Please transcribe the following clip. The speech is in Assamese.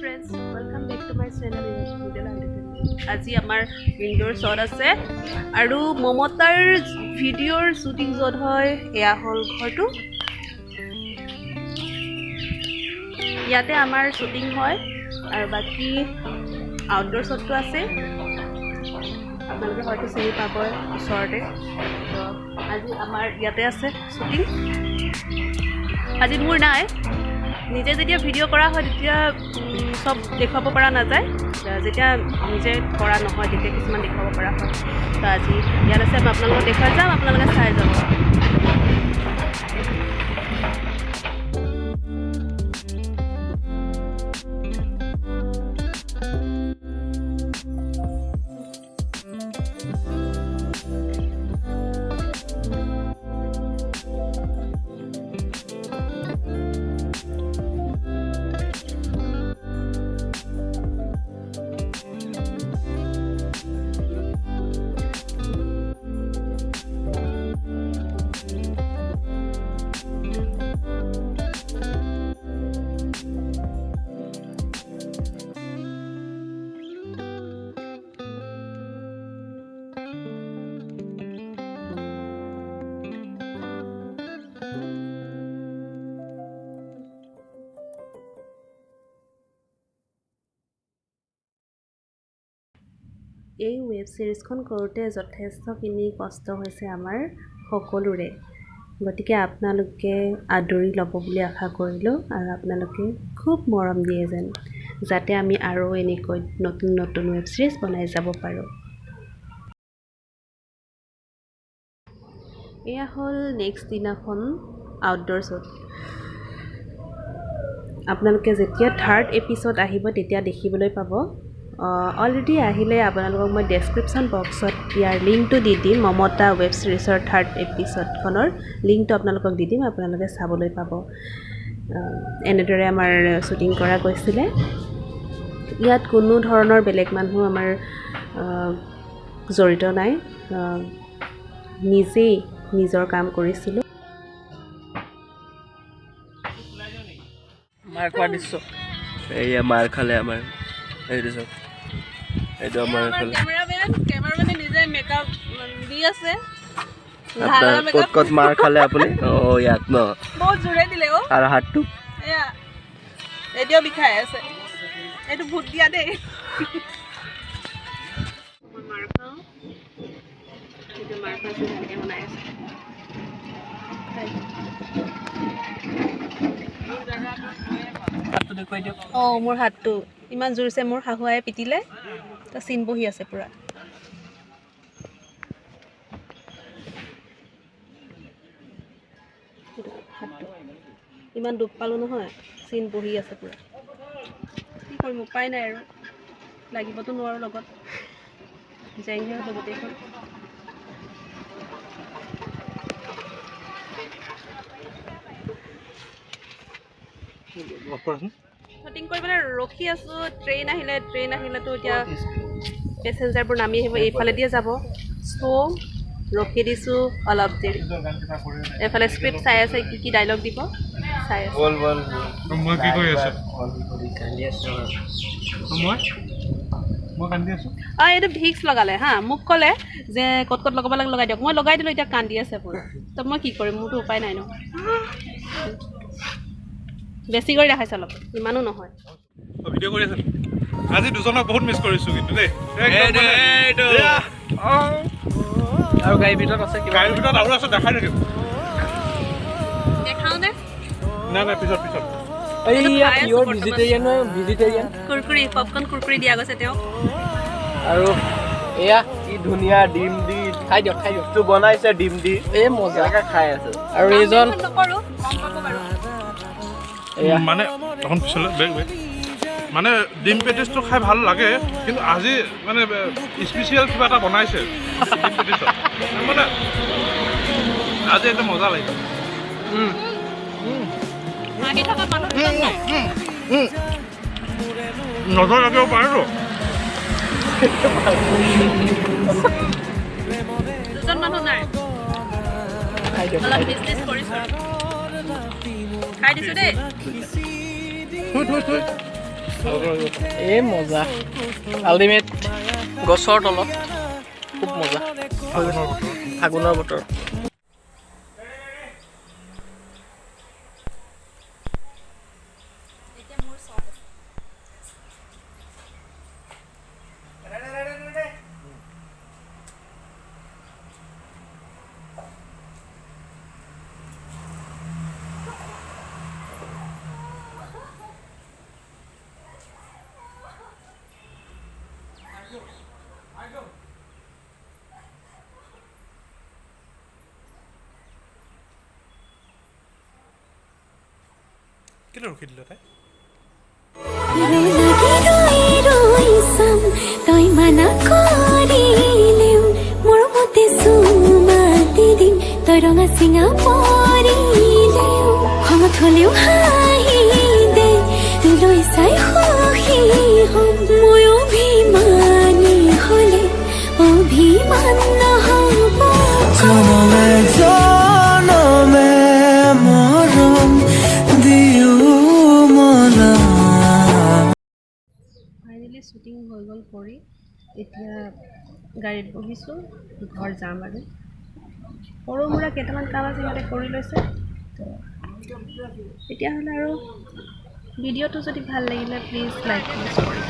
friends, welcome back to my channel Middle Entertainment. আজি আমাৰ ইনডোৰ শ্বট আছে আৰু মমতাৰ ভিডিঅ'ৰ শ্বুটিং য'ত হয় এয়া হ'ল ঘৰটো। ইয়াতে আমাৰ শ্বুটিং হয় আৰু বাকী আউটডোৰ শ্বটটো আছে, আপোনালোকে হয়তো চিনি পাব ওচৰতে। আজি আমাৰ ইয়াতে আছে শ্বুটিং। আজি মোৰ নাই, নিজে যেতিয়া ভিডিঅ' কৰা হয় তেতিয়া চব দেখুৱাব পৰা নাযায়, যেতিয়া নিজে কৰা নহয় তেতিয়া কিছুমান দেখুৱাব পৰা হয়। তো আজি ইয়াত আছে, মই আপোনালোকক দেখুৱাই যাম, আপোনালোকে চাই যাব। এই ৱেব ছিৰিজখন কৰোঁতে যথেষ্টখিনি কষ্ট হৈছে আমাৰ সকলোৰে, গতিকে আপোনালোকে আদৰি ল'ব বুলি আশা কৰিলোঁ আৰু আপোনালোকে খুব মৰম দিয়ে যেন, যাতে আমি আৰু এনেকৈ নতুন নতুন ৱেব ছিৰিজ বনাই যাব পাৰোঁ। এয়া হ'ল নেক্সট দিনাখন আউটডোৰ শ্বট। আপোনালোকে যেতিয়া থাৰ্ড এপিছ'ড আহিব তেতিয়া দেখিবলৈ পাব। অলৰেডি আহিলে আপোনালোকক মই ডেছক্ৰিপশ্যন বক্সত ইয়াৰ লিংকটো দি দিম, মমতা ৱেব ছিৰিজৰ থাৰ্ড এপিছ'ডখনৰ লিংকটো আপোনালোকক দি দিম, আপোনালোকে চাবলৈ পাব। এনেদৰে আমাৰ শ্বুটিং কৰা গৈছিলে। ইয়াত কোনো ধৰণৰ বেলেগ মানুহ আমাৰ জড়িত নাই, নিজেই নিজৰ কাম কৰিছিলোঁ। মাৰ খোৱা দৃশ্য এয়া, মাৰ খালে আমাৰ এইটো আমাৰ কেমেৰামেনে নিজে মেকআপ দি আছে। ক'ত মাৰ খালে আপুনি? ইয়াত ন বহুত জোৰে দিলে আৰু হাতটো এয়া এতিয়াও বিষাই আছে। এইটো ভূত দিয়া দেই। মই মাৰ খাওঁ, সেইটো মাৰ খাইছোঁ, ভালকৈ বনাই আছে। মোৰ হাতটো ইমান জোৰছে মোৰ শাহুৱাই পিটিলে, তো চিন বহি আছে পূৰা। হাতটো ইমান দুখ পালোঁ নহয়, চিন বহি আছে পূৰা। কি কৰিম, উপায় নাই আৰু, লাগিবতো নোৱাৰোঁ লগত, জেংহে হ'ব গোটেইখন। শ্বুটিং কৰিবলৈ ৰখি আছোঁ, ট্ৰেইন আহিলেতো এতিয়া পেচেঞ্জাৰবোৰ নামি আহিব, এইফালে দিয়ে যাব। চ' ৰখি দিছোঁ অলপ দেৰি। এইফালে স্ক্ৰিপ্ট চাই আছে, কি ডাইলগ দিব চাই আছে। এইটো ভিক্স লগালে হা, মোক ক'লে যে ক'ত লগাব লাগে লগাই দিয়ক, মই লগাই দিলোঁ, এতিয়া কান্দি আছে পূৰা। তো মই কি কৰিম, মোৰতো উপায় নাই ন। বেছি কৰি দেখাইছে অলপ, ইমানো নহয়। ভিডিঅ' কৰি আছে আজি, দুজনক বহুত মিছ কৰিছোঁ কিন্তু দেই। আৰু গাড়ীৰ ভিতৰত আছে, গাড়ীৰ ভিতৰত আৰু আছে, দেখাই থাকিম। দেখাওঁ নে? নাই পিছত কুৰকুৰি, পপকৰ্ণ কুৰকুৰি দিয়া গৈছে তেওঁক। আৰু এয়া কি ধুনীয়া ডিম দি খাই দিয়ক তো বনাইছে, ডিম দি এই মজাকে খাই আছে। আৰু এইজন মানে তখন পিছলৈ মানে ডিম পেটিছটো খাই ভাল লাগে, কিন্তু আজি মানে স্পেচিয়েল কিবা এটা বনাইছে ডিম পেটিছত, মানে আজি একদম মজা লাগিছে। নজৰ লাগিব পাৰেতো। দুজন মানুহ নাই, অলপ বিজনেছ কৰিছোঁ, খাই দিছোঁ দেই। এই মজা আল্টিমেট গছৰ তলত খুব মজা ফাগুনৰ বতৰ কেলে ৰখি দিলে তাই তই মানা কৰিলেও মোৰ মতে চুমাতি দিম তই ৰঙা চিঙা পৰিলেও খঙত হলেও হাঁহি দে তোলৈ চাই সুখী হ'ম মই অভিমানী হলে অভিমান নহ'ব জনমে জনমে মৰম দিও মনা ফাইনেলি শ্বুটিং হৈ গ'ল কৰি এতিয়া গাড়ীত বহিছোঁ ঘৰ যাম আৰু সৰু সুৰা কেইটামান কাম আছে সিহঁতে কৰি লৈছে তো তেতিয়াহ'লে আৰু ভিডিঅ'টো যদি ভাল লাগিলে প্লিজ লাইক কমেণ্ট কৰি